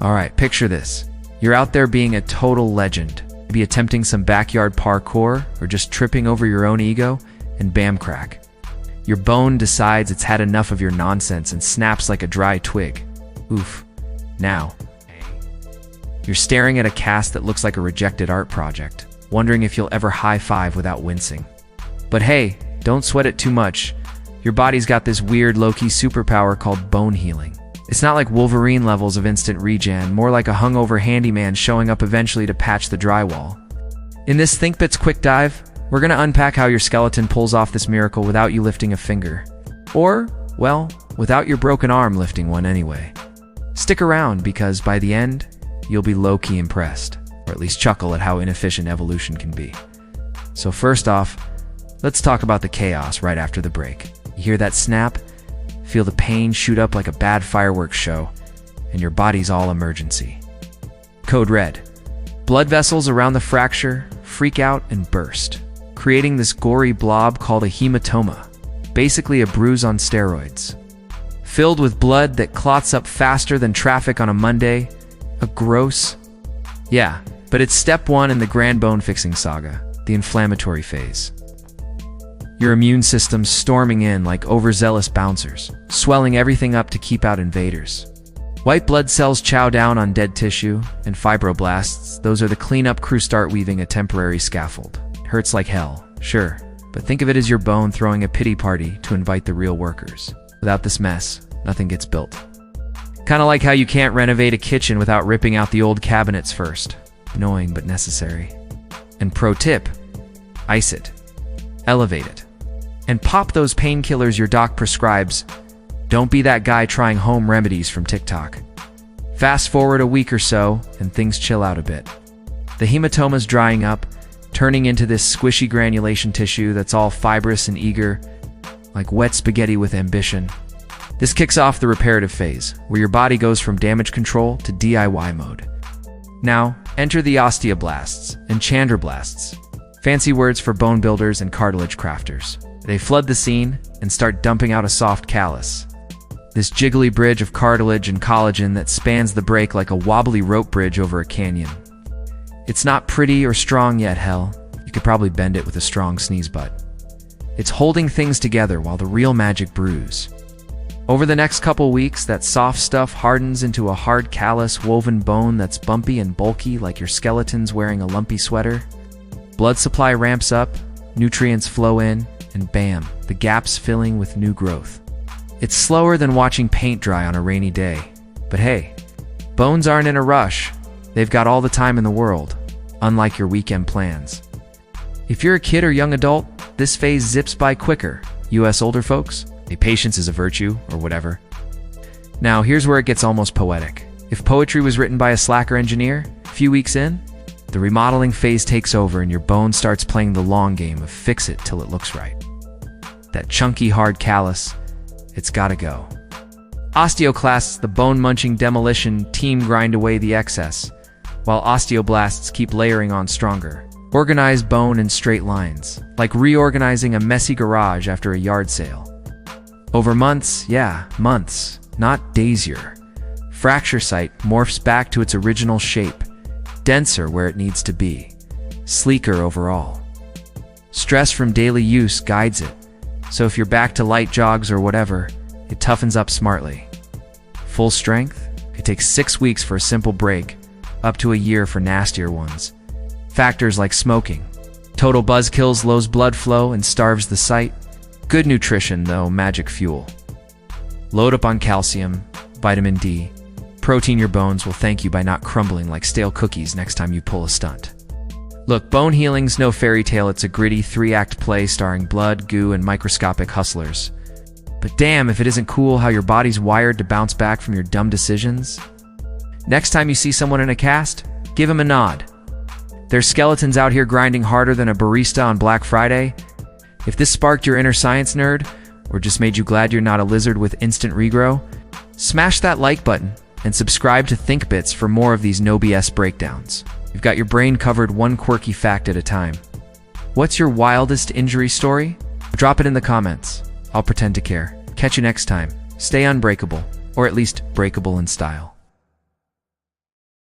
Alright, picture this. You're out there being a total legend, maybe attempting some backyard parkour or just tripping over your own ego, and bam crack. Your bone decides it's had enough of your nonsense and snaps like a dry twig. Oof. Now, you're staring at a cast that looks like a rejected art project, wondering if you'll ever high-five without wincing. But hey, don't sweat it too much. Your body's got this weird low-key superpower called bone healing. It's not like Wolverine levels of instant regen, more like a hungover handyman showing up eventually to patch the drywall. In this ThinkBits quick dive, we're gonna unpack how your skeleton pulls off this miracle without you lifting a finger. Or, well, without your broken arm lifting one anyway. Stick around, because by the end, you'll be low-key impressed, or at least chuckle at how inefficient evolution can be. So first off, let's talk about the chaos right after the break. You hear that snap? Feel the pain shoot up like a bad fireworks show, and your body's all emergency. Code red. Blood vessels around the fracture freak out and burst, creating this gory blob called a hematoma, basically a bruise on steroids. Filled with blood that clots up faster than traffic on a Monday, a gross... Yeah, but it's step one in the grand bone-fixing saga, the inflammatory phase. Your immune system's storming in like overzealous bouncers, swelling everything up to keep out invaders. White blood cells chow down on dead tissue, and fibroblasts, those are the cleanup crew, start weaving a temporary scaffold. It hurts like hell, sure, but think of it as your bone throwing a pity party to invite the real workers. Without this mess, nothing gets built. Kinda like how you can't renovate a kitchen without ripping out the old cabinets first. Annoying but necessary. And pro tip, ice it. Elevate it. And pop those painkillers your doc prescribes. Don't be that guy trying home remedies from TikTok. Fast forward a week or so, and things chill out a bit. The hematoma's drying up, turning into this squishy granulation tissue that's all fibrous and eager, like wet spaghetti with ambition. This kicks off the reparative phase, where your body goes from damage control to DIY mode. Now, enter the osteoblasts and chondroblasts, fancy words for bone builders and cartilage crafters. They flood the scene and start dumping out a soft callus. This jiggly bridge of cartilage and collagen that spans the break like a wobbly rope bridge over a canyon. It's not pretty or strong yet, hell. You could probably bend it with a strong sneeze butt. It's holding things together while the real magic brews. Over the next couple weeks, that soft stuff hardens into a hard callus woven bone that's bumpy and bulky like your skeleton's wearing a lumpy sweater. Blood supply ramps up, nutrients flow in, and bam, the gap's filling with new growth. It's slower than watching paint dry on a rainy day. But hey, bones aren't in a rush. They've got all the time in the world, unlike your weekend plans. If you're a kid or young adult, this phase zips by quicker. US older folks, patience is a virtue, or whatever. Now, here's where it gets almost poetic. If poetry was written by a slacker engineer, a few weeks in, the remodeling phase takes over and your bone starts playing the long game of fix it till it looks right. That chunky, hard callus, it's gotta go. Osteoclasts, the bone-munching demolition team, grind away the excess, while osteoblasts keep layering on stronger. Organize bone in straight lines, like reorganizing a messy garage after a yard sale. Over months, yeah, months, not days, your fracture site morphs back to its original shape, denser where it needs to be, sleeker overall. Stress from daily use guides it, so if you're back to light jogs or whatever, it toughens up smartly. Full strength? It takes 6 weeks for a simple break, up to a year for nastier ones. Factors like smoking. Total buzz kills lows blood flow and starves the site. Good nutrition, though, magic fuel. Load up on calcium, vitamin D. Protein your bones will thank you by not crumbling like stale cookies next time you pull a stunt. Look, bone healing's no fairy tale, it's a gritty 3-act play starring blood, goo, and microscopic hustlers. But damn if it isn't cool how your body's wired to bounce back from your dumb decisions. Next time you see someone in a cast, give them a nod. There's skeletons out here grinding harder than a barista on Black Friday. If this sparked your inner science nerd, or just made you glad you're not a lizard with instant regrow, smash that like button and subscribe to ThinkBits for more of these no BS breakdowns. You've got your brain covered one quirky fact at a time. What's your wildest injury story? Drop it in the comments. I'll pretend to care. Catch you next time. Stay unbreakable, or at least breakable in style.